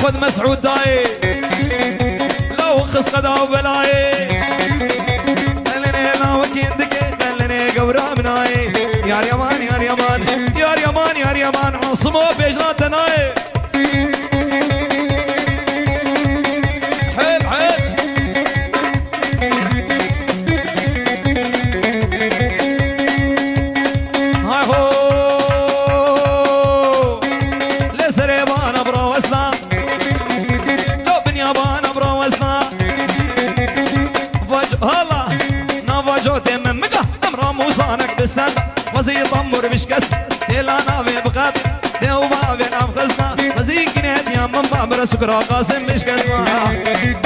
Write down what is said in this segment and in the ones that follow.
خد مسعود داي لو خص قدا وبلاي دلني لو كندك دلني قبرا مناي يا اليمان يا اليمان يا اليمان يا اليمان عاصمه بيجنات ناي حيل حيل هاي هو لسريبان برو وسنا لو بنيابان برو وسنا هلا نافاجو تم مكا امرا موسانك بسن وزي طمر بشكس تيلا نافي بقات ديو بابي نام خزنا وزي كنيت يا من بابر سكرا قاسم بشكسنا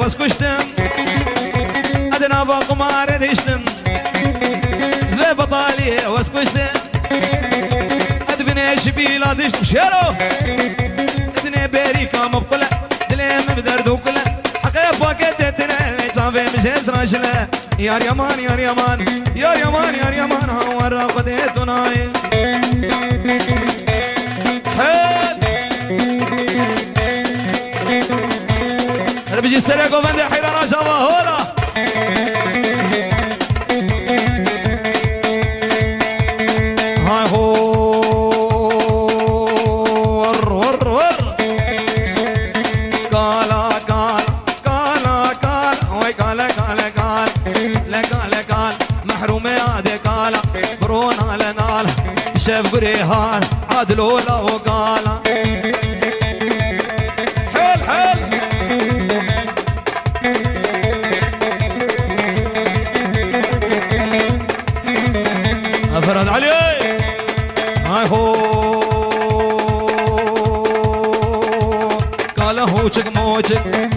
واسكشتم ادنا بقمار دشتم ذا بطالي واسكشتم ادبني شبيلا دشتم شيرو ادني بيريكا مبقلة دليم بدردو كله حقيب باكتتنا اللي جانفي مش هزرا شله يا اليمان يا اليمان يا اليمان يا اليمان هاورا قديتنا بيجي السريع قوفندي حيرانا شابا هولا هاي هو ور ور ور قالا قال قالا قال وي قالا قالا قال لا قالا قال محروم يا دي قالا برونا لنال شاف قريهان عدلوا له قالا حيل حيل فرد علي هاي هو قال هو موج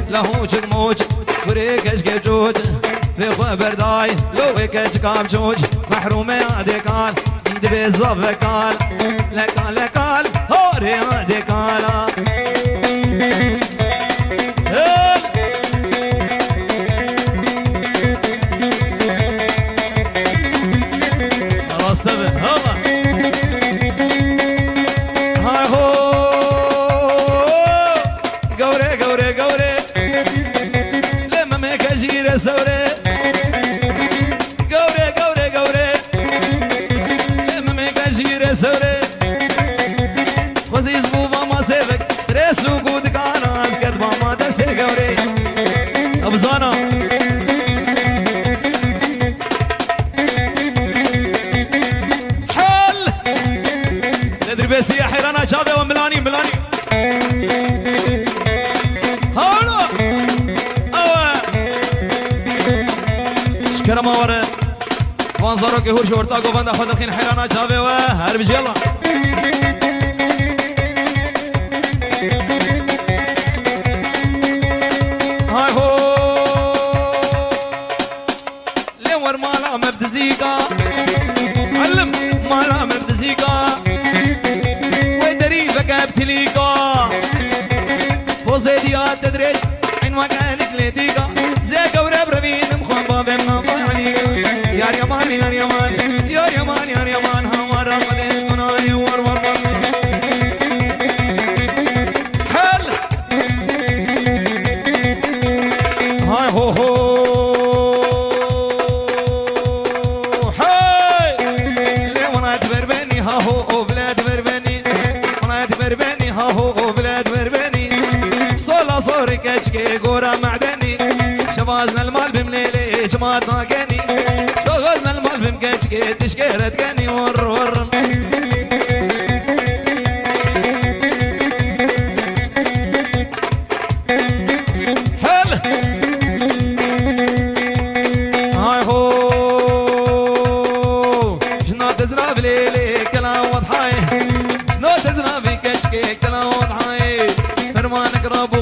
له موج وريكش كجوج في خبر داي لو ويكش كام جوج محروم يا دي قال دبي الزف قال لا قال لا قال هوري يا دي قال استبه هلا هاي هو قوري قوري قوري لما ميك اجير سوري قوري قوري قوري لما ميك اجير سوري خزيز بوبا ما سيفك سريس وقود كانا اسكت ماما دستي قوري ابزانا بس يا حيرانا شابه وملاني ملاني هاولو اوه شكرا ما ورا وانظروا كي هو شورتا قوفندا خد الخين حيرانا شابه وهربج يلا هاي هو لور مالا مبدزيكا علم مالا مبدزيكا ابتليكا فوزيديات تدريج عين مكانك ليتيكا زي قوري بربين مخبا بمنا عليكا يا اليمان يا اليمان يا اليمان يا اليمان هاورا قديت مناي ور ور حل هاي هو هو هاي ليه وانا تبربني ها هو بلاد بربني بربني ها هو بلاد بربني صولا صوري كشكي قورا معدني شبازنا المال بمليلي جماعت ناقني شغزنا المال بمكشكي تشكيرة تقني ور ور هل هاي هو شنا تزرع بليلي كلام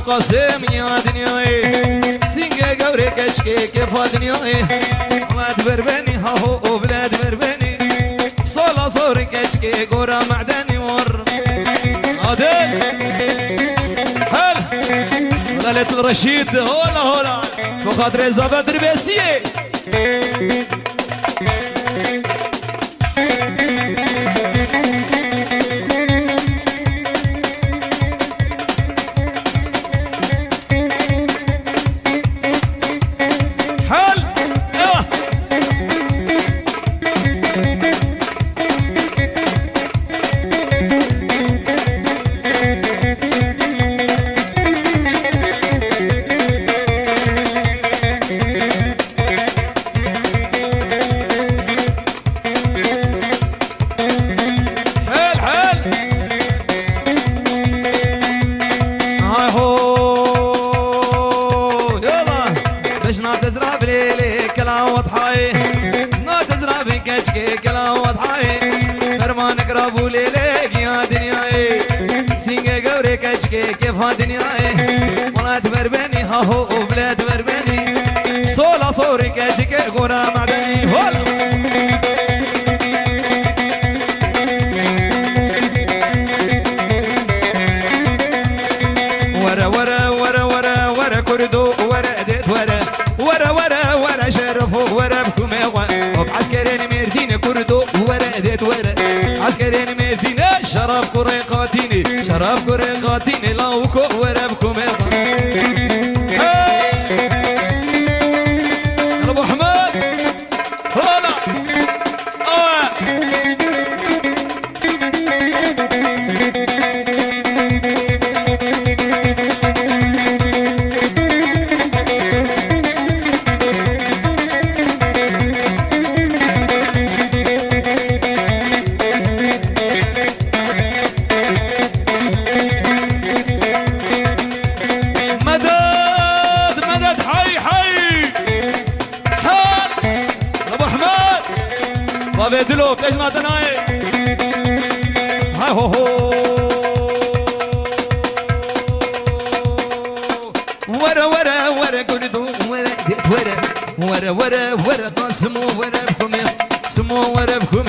قاسم يا دنياي سينجا قوري كشكي كيف دنياي بلاد بربني هاهو بلاد بربني صولا صوري كشكي قورا معدني ور عادل هل ولالة الرشيد هولا هولا وخاطر زبد ربيسيه كيف دنياي ولاد بربني هاهو بلاد بربني صولا صوري كاشكي قورا معدني هولا ورا ورا ورا ورا ورا كردو ورا ديت ورا ورا ورا ورا شرفو ورا بكم وبعسكرين ميردين كردو ورا ديت ورا عسكرين ميردين شرف كوري قاتيني شرف كوري قاتيني لاوكو ورا بكم يا ابو حماد هلا بدلو ايش ما تناي هاي هو هو ورا ورا ورا قردو ورا ديت ورا ورا ورا ورا قاسمو ورا بكم سمو ورا بكم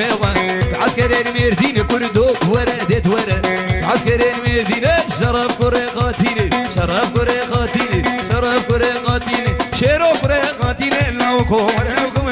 عسكرين ميردين كردو ورا ديت ورا عسكرين ميردين شرف كوريقاتيني شرف كوريقاتيني شرف كوريقاتيني شيرو كوريقاتيني لاوكو ورا بكم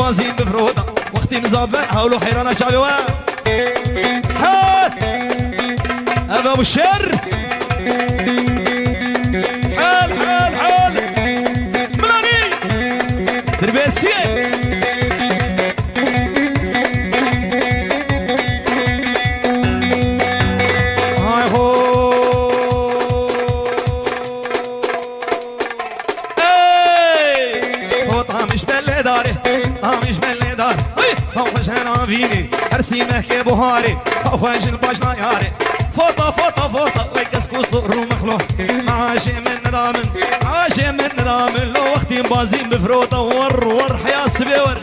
بازين بفروضة وقتي مزافع حولو حيرانا شعبي وين هات أبا أبو الشر حال حال حال ملاني تربيسية هاي هو اي فوطها مش بلي داري مش بلي دار خوفش انا فيني ارسيمه كبهاري خوفش الباشنا ياري فوطه فوطه فوطه ويكسكو صقر ومخلوق معاشي من نظام معاشي من نظام لو وقتي بازين بفروطه ور ور حياه سبيور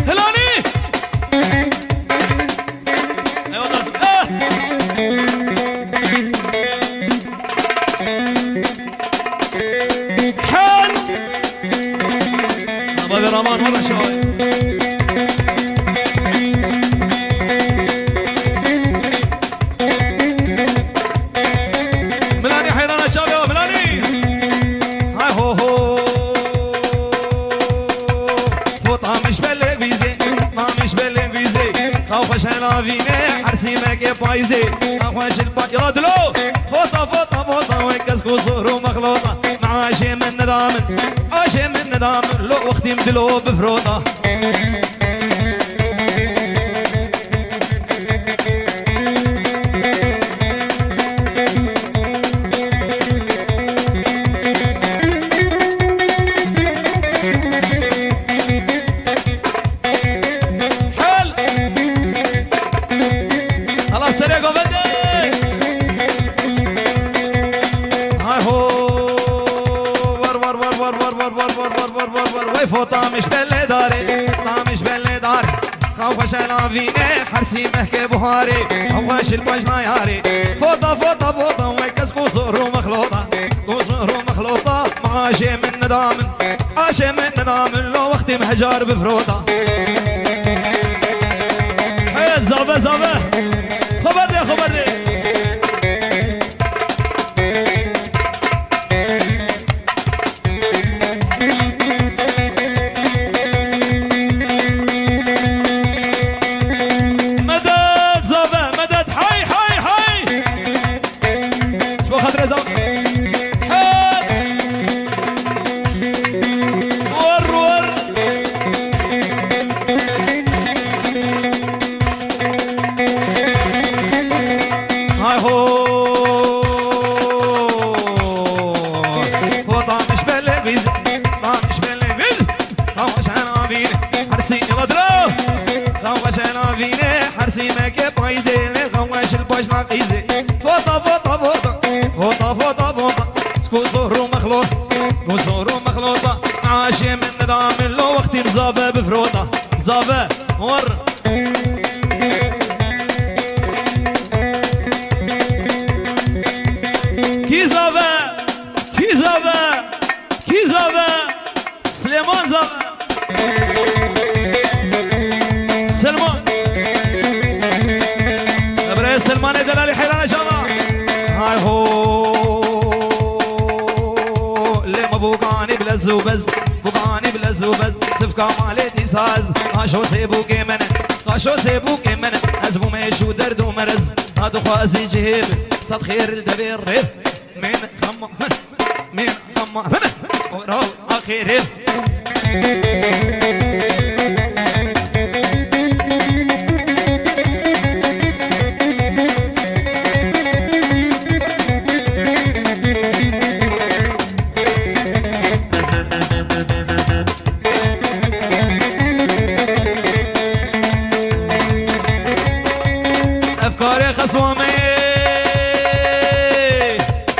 هلاني ايوه قاسم حال بابي رمان والله شوي ملاني حيرانا شابي ملاني هاي هو هو فوطها مش بلي بيزي ما مش بلي بيزي خوفش انا فيني حرسي ماكي بايزي خوفش الباي يلا دلو فوطه فوطه فوطه ويكسكو صهر ومخلوطه معاشي من نظام عاشي من نظام لو وقتي مدلو بفروطه نافيني حرسي مهكي بهاري هواش البجنا ياري فوطة فوطة فوطة ويكس قصور ومخلوطة قصور ومخلوطة معاشي من ندام عاشي من ندام لو وقتي مهجار بفروطة هيا زابة زابة خبر دي خبر دي زابة بفروطة زابة ور كي زابة كي زابة كي زابة سليمان زابة سلمان ابراهيم سلمان جلالي حيران شباب هاي هو لما بوقاني بلزوبز بوقاني بلزوبز سفكا مالتي ساز قاشو سيبو كيمن قاشو سيبو كيمن ازبو ميشو درد ومرز هادو خوازي جهيب صد خير الدبير ريف من خما من خما ورو اخير ريف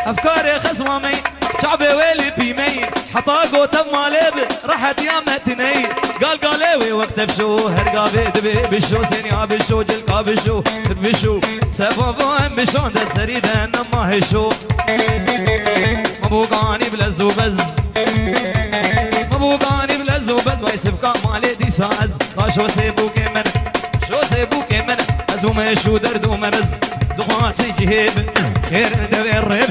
افكاري خصوامي شعبي ويلي بيمي حطاقو تب مالب راحت يا متني قال قالوي وقت بشو هرقا بيدبي بشو سينيا بشو جلقا بشو بشو سفافهم بشون ده سريدا نما هشو مبوقاني بلزو بز مبوقاني بلزو بز واي سفكا مالي دي ساز شو سيبوكي من شو سيبوكي من ازو مشو درد ومرز دخواتي جهيب خير دبير ريب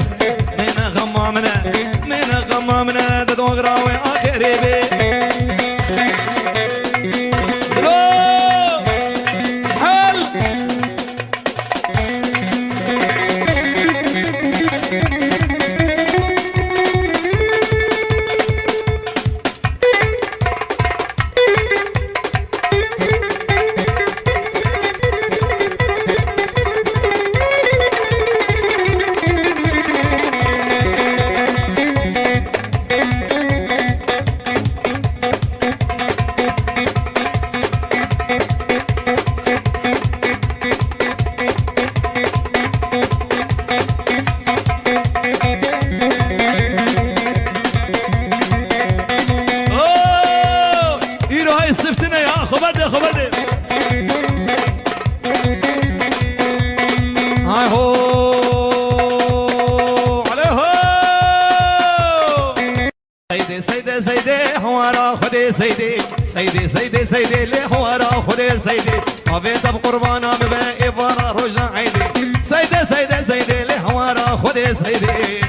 من غمامنا ددو غراوي اخري بي حل سيدي لي حوارا خدي سيدي أبيت بقربانا بباقي برا رجع عيدي سيدي لي حوارا خدي سيدي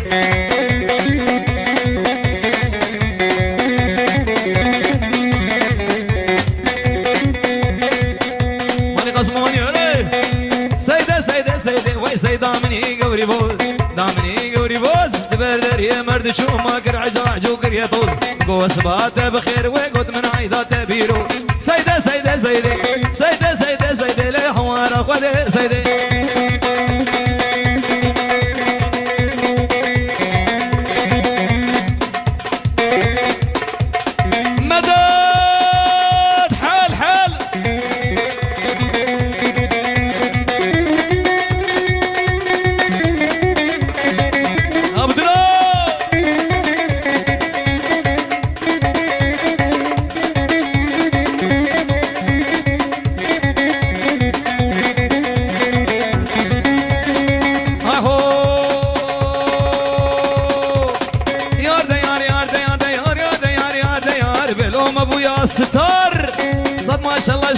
ماني قسموني علي سيدي وي سيدا مني قوري بوز دامني قوري بوز تبردر يا مرد شو ما كرع جوكر يا طوز قوس باته بخير وقد من عيداته بيرو سيدي لي حوارا خدي سيدي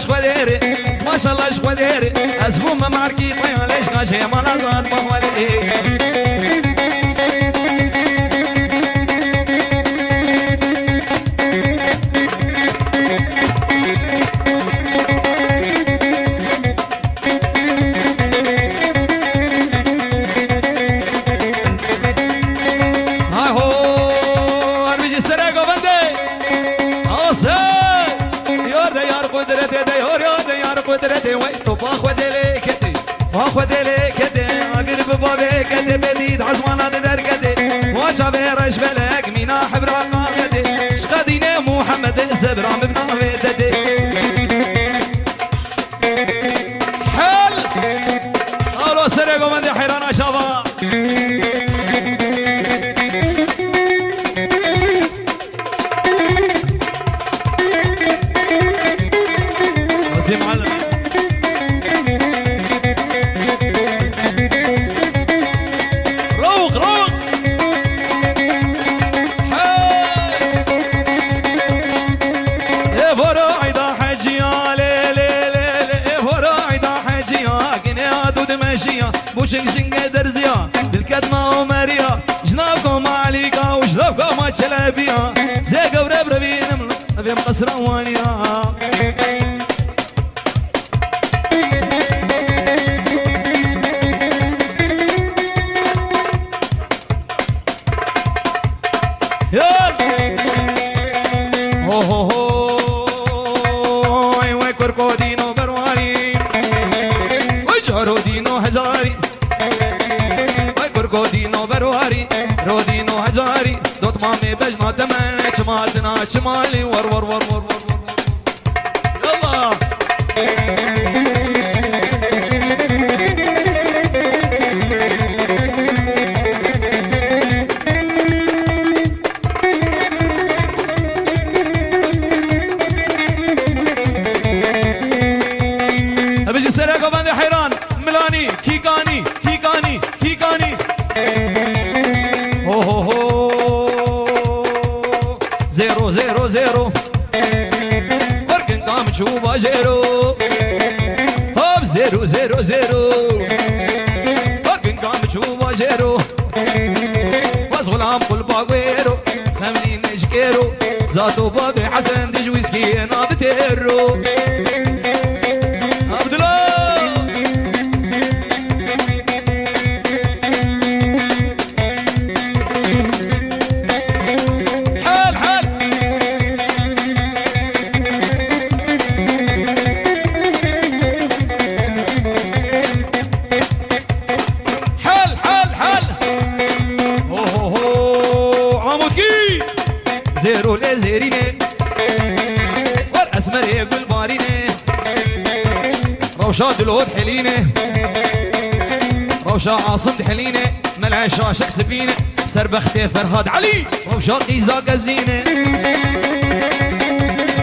شقديري ما شاء الله شقديري أزبو ما معركي طيان ليش غاشي ما لازان مهولي قدرتي ويتو باخذ ليكتي باخذ ليكتي اقلب بابيكتي بديد عزمانة درقتي وجابي رش بلك مينا حبر قاقتي شقديني محمد الزبرام بن عبيدتي حل الو سرقوا من دي حيرانا شباب بس يا معلم بوشك شنقة درزيا بالكدمة وماريا جنابكم عليكا وجنابكم الجلابية زيقة وربربين أبي مقصرة وانيا يلا هو هو هو ايوه كركودينو برواري وجارو دينو هجاري رودينو برواري رودينو هجاري دوت مامي بجنا دمن شمالنا شمالي ور ور ور ور ور يلا ابيجي سرقه بندي حيران ملاني كيكاني كيكاني كيكاني هو هو هو زيرو زيرو زيرو وركن قام تشوفا جيرو هوب زيرو زيرو زيرو وركن قام تشوفا جيرو وصغلام كل باقويرو خملين نشكيرو زاتو باقي حسن دجويسكي انا بتيرو عبد الله زيرو لزيريني والاسمر يقول باريني روشات الهود حليني روشا عاصم تحليني ملعشا شك سفينه سربختي فرهاد علي روشا قيزا قزينه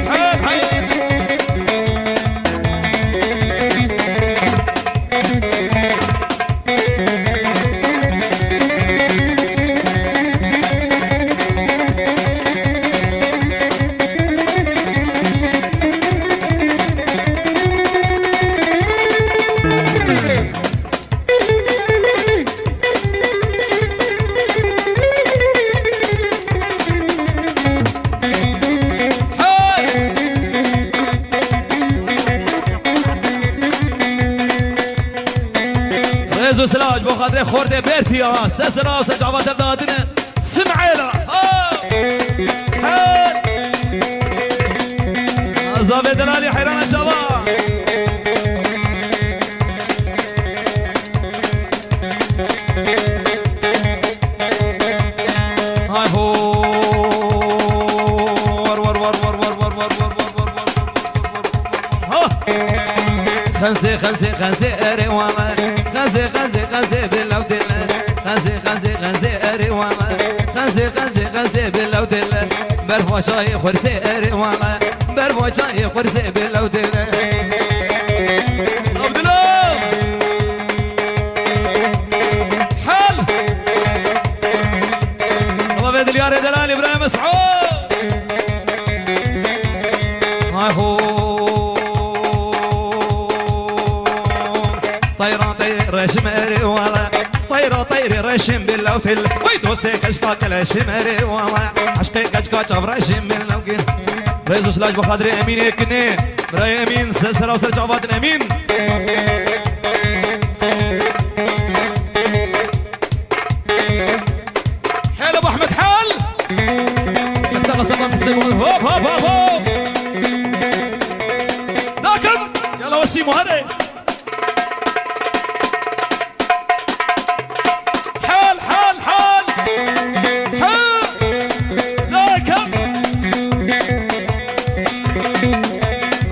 حيل حيل ريزو سلاج بو خاطري خورتي بيرتيا سسرا وسجعبات بدادنا سمعينا حيل زابي دلالي حيران الشباب هاي هو ور ور ور ور ور ور ور ور ها خنسي خنسي خنسي اري وامر خنسي خنسي خنسي بالله ودله خنسي خنسي خنسي اري وامر خنسي خنسي خنسي بالله ودله برفو شاي خرسي اري وامر برفو شاي خرسي بالله ودله عبد الله حل الله بيد اليار دلال ابراهيم مسعود هاي هو طيرة طير شمري والله طيرة طير رشم باللوتل ويدوستي كشكاك الشمري والله عشقي كشكاك برشم باللوتل رئيس سلاج بخاطر امين يكني براي امين سسرا وسرج عباد امين حال ابو احمد حال سبتغ صدام سبتغ هوب هوب هوب هوب داكم يلا وسيمو هذا حال حال حال حال داكم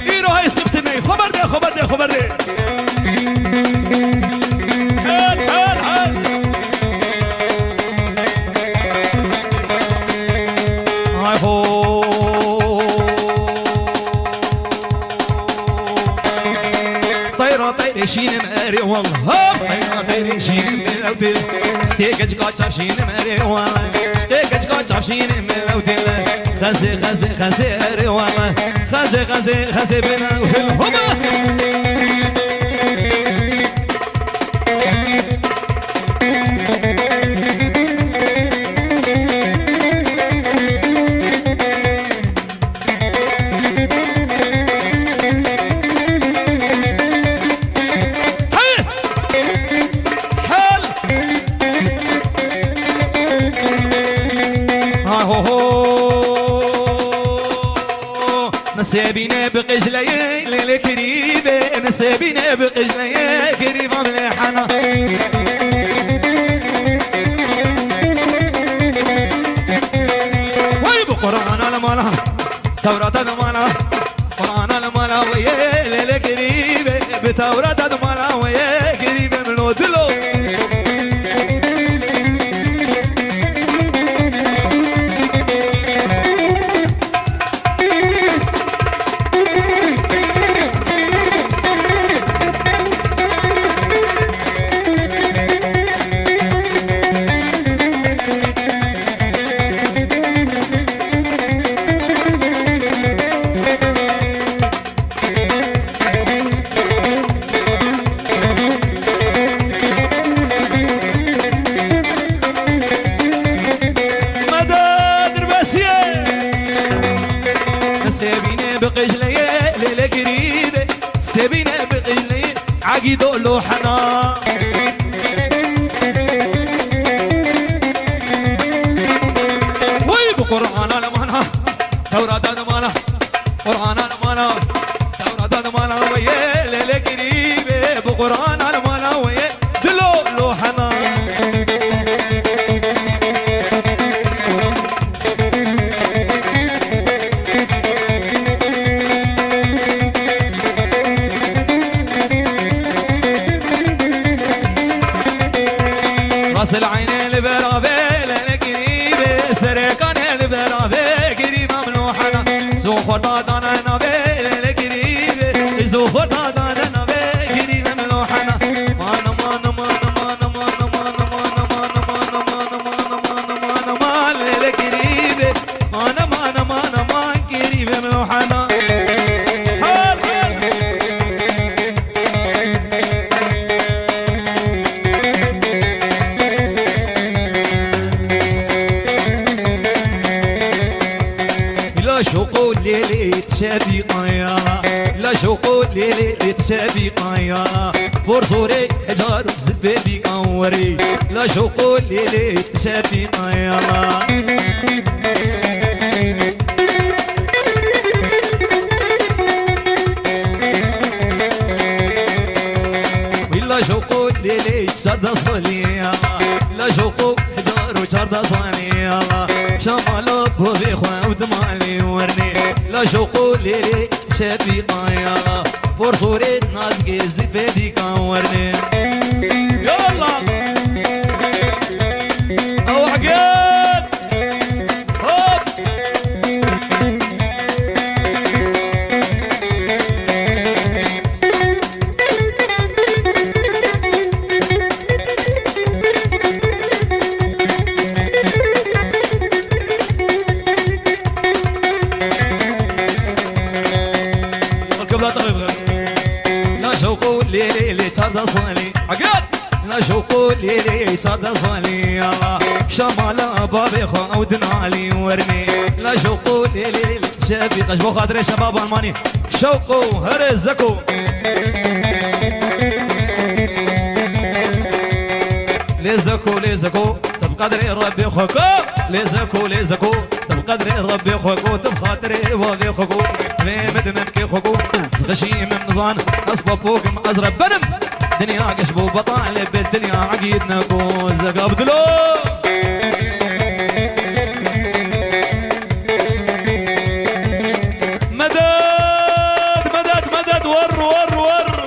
ايرو هاي سبتني خبر دي خبر دي خبر دي حال حال حال هاي فوق طيرة طير شين ماري والله هوب طيرة طير شين ملوتل ستيكج قاچاب شين ماري والله ستيكج قاچاب شين ملوتل خزي خزي خزي اري والله خزي خزي خزي بنا هما نسيبينا بقجلي للكريبة نسيبينا بقجلي قريبة مليحنا وي بقرآن المالا توراة المالا قرآن المالا ويا للكريبة بتوراة المالا ويا قريبة من ودلو سبينا بقلي عقيدو لوحنا وي بقرآن المانا توراة المانا قرآن المانا توراة المانا ويا ليلة قريبة بقرآن المانا ويا دلو لوحنا راس العين البرابي للقريبة سرقان البرابي قريبة ملوحنا زوخر دادانا نبي للقريبة زوخر دادانا نبي قريبة ملوحنا مانا مانا مانا مانا مانا مانا مانا مانا مانا مانا مانا مانا مانا للقريبة مانا مانا مانا مانا قريبة ملوحنا شوقو ليلي تشافي قيا لا شوقو ليلي تشافي قيا فرصوري حجار زبابي قوري لا شوقو ليلي تشافي قيا ولا شوقو ليلي شرد صليا لا شوقو حجار وشرد صليا شمال بوبي خوان ودمالي ورني لا شوقو ليلي شافي قايا فرصوري نازقي زيد فيدي كورني يلا او عقاد هوب لا شوقو ليلي ليلي ترد صلي عقد لا شوقو ليلي ترد صلي يلا شمال بابي خو ودنالي ورني لا شوقو ليلي شافي قشبو خاطري شباب الماني شوقو هرزكو ليزكو ليزكو تبقدري ربي خوكو ليزكو ليزكو تبقدري ربي خوكو تبخاطري وابي خوكو مدمن كي خوكو زغشي من نظان اصبابوكم ازرب بنم دنيا قشبو بطالب بالدنيا عقيدنا كوزك ابدلو مدد مدد مدد ور ور ور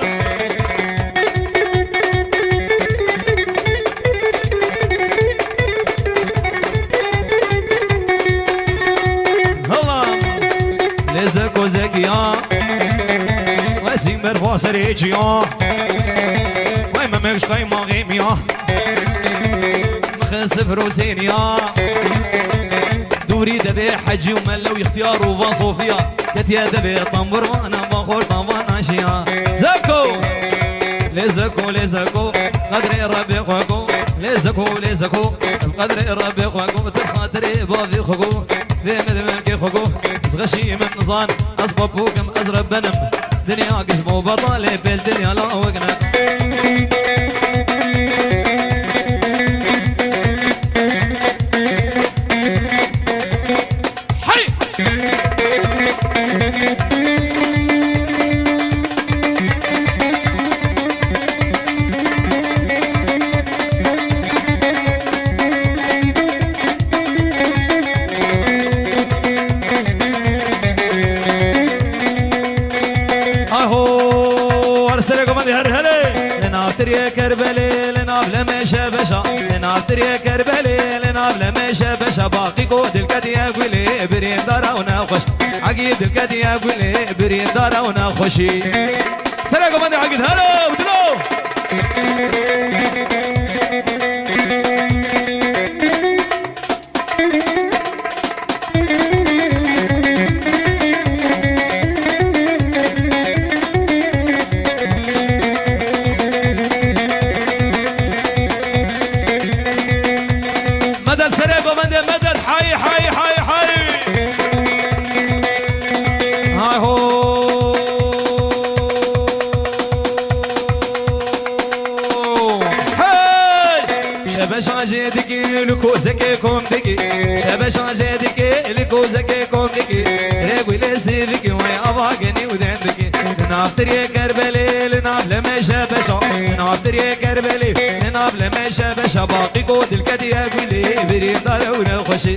لزكو زكيا وسيم برفاس ريجيا ويما مش قيمة غيميا مخس فروسينيا دوري دبي حجي وملو يختيار وبصوفيا كتيا دبي طنبر وانا بخور طبانا شيا زكو لزكو لزكو قدري ربي خوكو لزكو لزكو قدري ربي خوكو تخاطري بابي خوكو ذي مدمن كي خوكو زغشي من نظان أصببوكم أزرب بنم دنيا قشبو بطالي بالدنيا لا وقنا حي يا كربلي لناب لمشى بشا لناطر يا كربلي لناب لمشى بشا باقي قود الكدي يقولي بريد دارا وناخش عقيد الكدي يقولي بريد دارا وناخشي سلام قمدي عقيد هلا ودلو زكيكم دقي شبش عجدك لكو زكيكم دقي ريقوي لسيفك ويا أباقني ودين دقي لنافتر يا كربلي لناب لما شبشا لنافتر يا كربلي لناب لما شبشا باقي قود الكدي يقولي بريد دارونا خوشي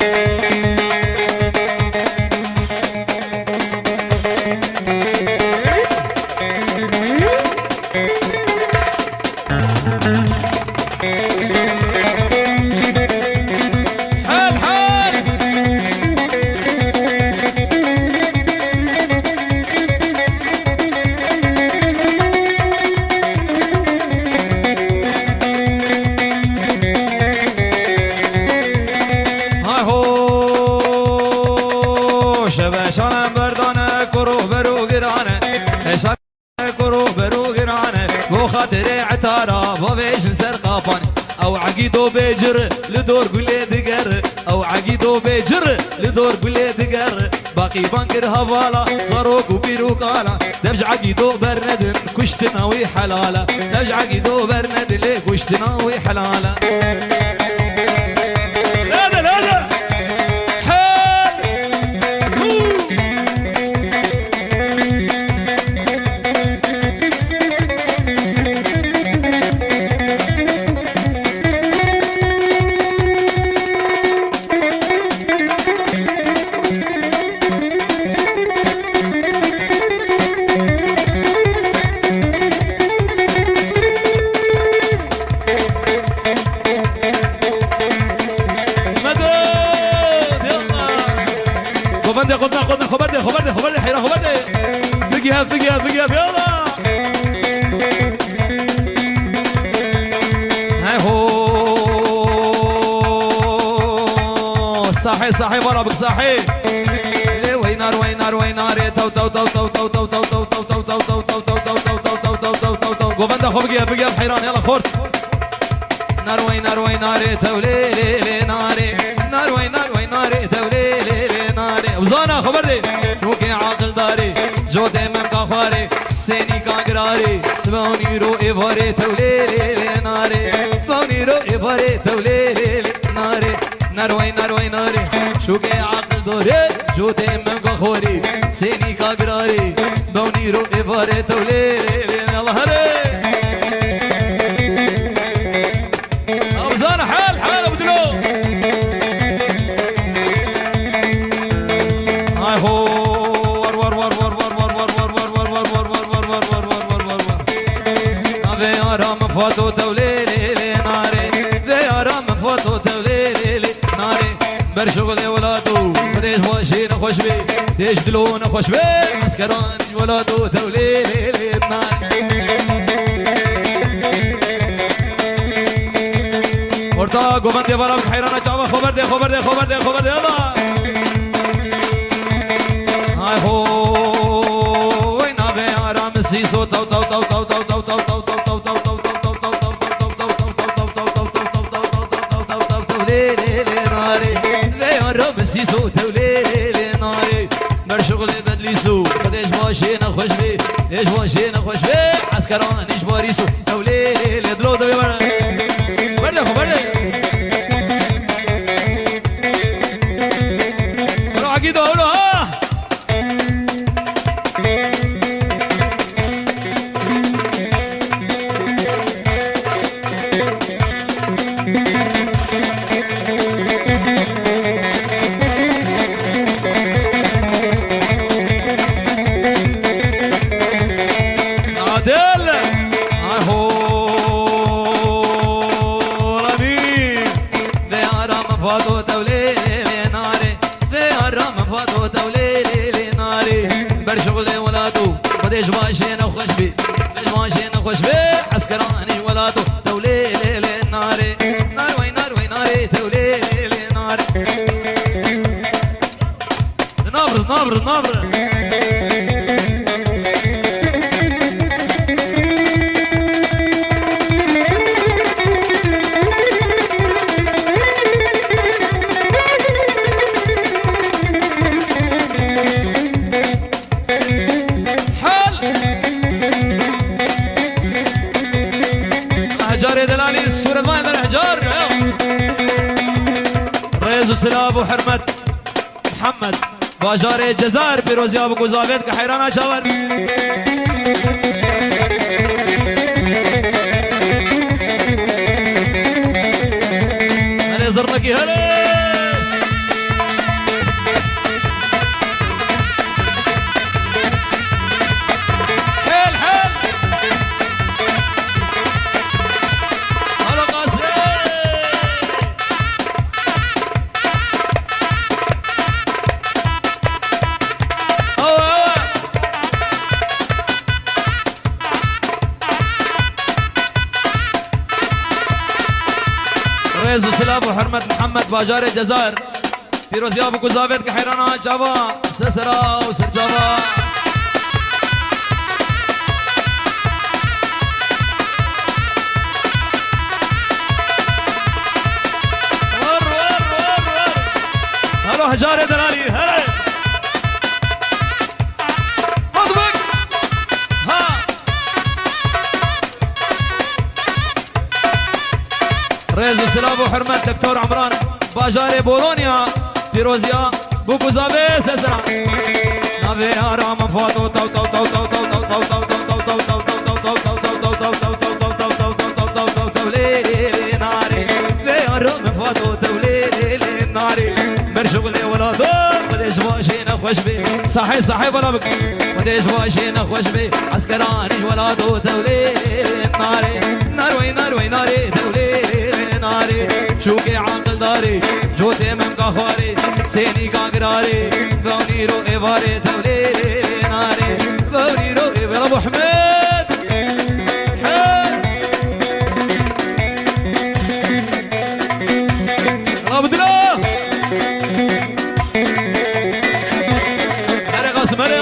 او عقيدو بيجر لدور قولي دقر او عقيدو بيجر لدور قولي دقر باقي بانكر هوالا صاروك وبيروكالا دبج عقيدو برندن كشتناوي حلالا دبج عقيدو برندن ليه كشتناوي حلالا لا لا لا ثقيف يلا هاي هو صاحي صاحي برابك صاحي وينار وينار وينار تو تو تو تو تو تو تو تو تو تو تو تو تو تو تو تو تو قوبنده خو بقي الحيران يلا خورت ناروي ناروي ناري توليلي ناري ناروي ناروي ناري توليلي ناري وزانا خبردي شوكي عاقل داري جوتي ممكا خواري سيني كاقراري سبوني رو إباري توليلي ناري سبوني رو إباري توليلي ناري ناروي ناروي ناري شوكي عاقل داري جوتي ممكا خواري سيني كاقراري بوني رو إباري توليلي يلا هري أبزان حال حال أبو دلو هاي هو ور ور ور ور ور ور ور ور ور ور ور ور ور ور ور ور ور أبي أرام فاتو توليلي ناري أبي أرام فاتو توليلي ناري برشغلي ولادو بديش واشي نخوش بي ديش دلو نخوش بي مسكران ولادو توليلي ناري ورتا قوبندي برام حيرانة جاوا خبر دي خبر دي خبر دي خبر دي يلا هاي هو وين ابي ارام سيسو تو تو تو تو تو تو تو تو تو تو تو سيسو توليلي ناري برشغلي بدليسو قديش ماشي نخوش بي ايش ماشي نخوش بي عسكران ايش باريسو توليلي دلو دو برده خو برده روح عقيدة قولوا ها برشغلي ولادو بديش ماشي نخوش بي بديش ماشي نخوش بي عسكراني ولادو توليلي ناري نار وين نار وين ناري توليلي ناري نابرد نابرد نابرد سلاب وحرمة محمد باجار الجزائر بيروزي ابو قزابيت كحيرانة شاور هلا زرنكي هلا حيل حيل هلا قاسم رئيس سلاب وحرمة محمد باجار الجزائر فيروزي ابو قزابيت كحيرانة جابا سسرا وسر جابا ور ور ور ور هلو هجار دلالي هلا خطبك ها رئيس سلاب وحرمة دكتور عمران باجاري بولونيا فيروزيا بوكو زابي سسرا نبي ارام فاتو تو تو تو تو تو تو تو تو تو تو تو تو توليلي ناري في ارام فاتو توليلي ناري برشغلي ولا دور بديش ماشي نخوش بي صحي صحي ولا بك بديش ماشي نخوش بي عسكراني ولا دو توليلي ناري ناروي ناروي ناري توليلي ناري شوكي عاقل داري جوتي ممكا خواري سيني كاقراري بوني رو إباري توليلي ناري بوني رو إباري أبو حميد حيل عبد الله هاري قاسم هاري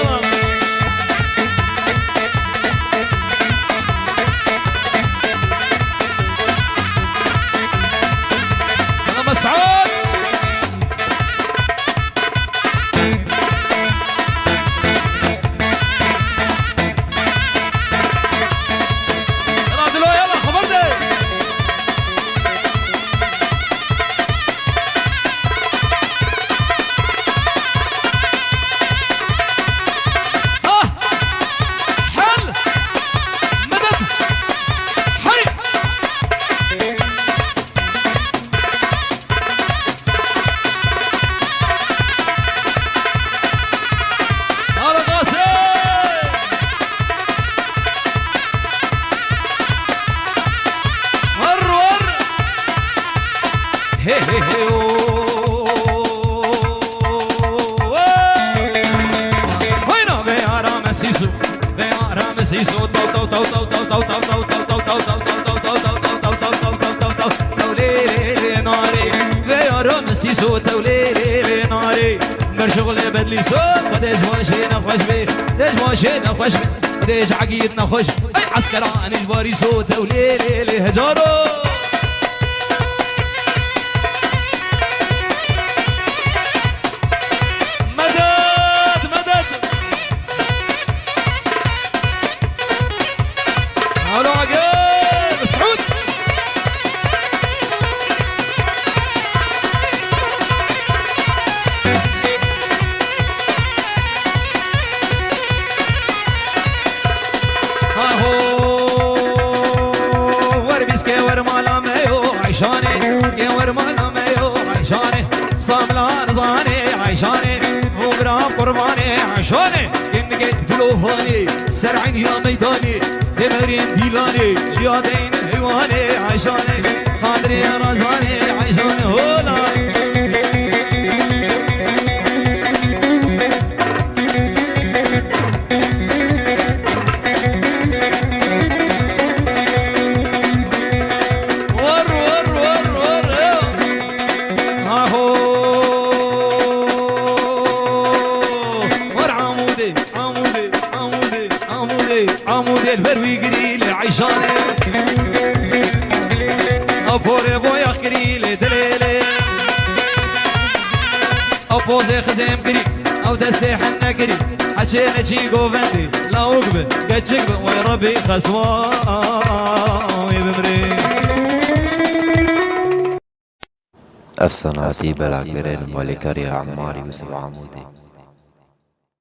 صوت وليلي ناري مرشغل بدلي صوت وديش ماشي نخوش بيه ديش ماشي نخوش بيه ديش عقيد نخوش اي عسكران اجباري صوت وليلي هجارو مدد مدد هلو عقيد سعود عيشاني يا ورمان مايو عيشاني صاملان زاني عيشاني وبرام قرباني عيشاني إن جيت فلوفاني سرعين يا ميداني دمرين ديلاني جيادين هيواني عيشاني خاطري يا رزاني عيشاني هولا عمودي البروي قريل عيشاني أبوري بويا قريل دليلي أبوزي خزيم قريل أو دستي حنا قريل حشينا شي قوفندي لا وقبل قد شقبل ويا ربي خسواي بمري أفسنا في بلع قرين مالكاريا عماري وسبع عمودي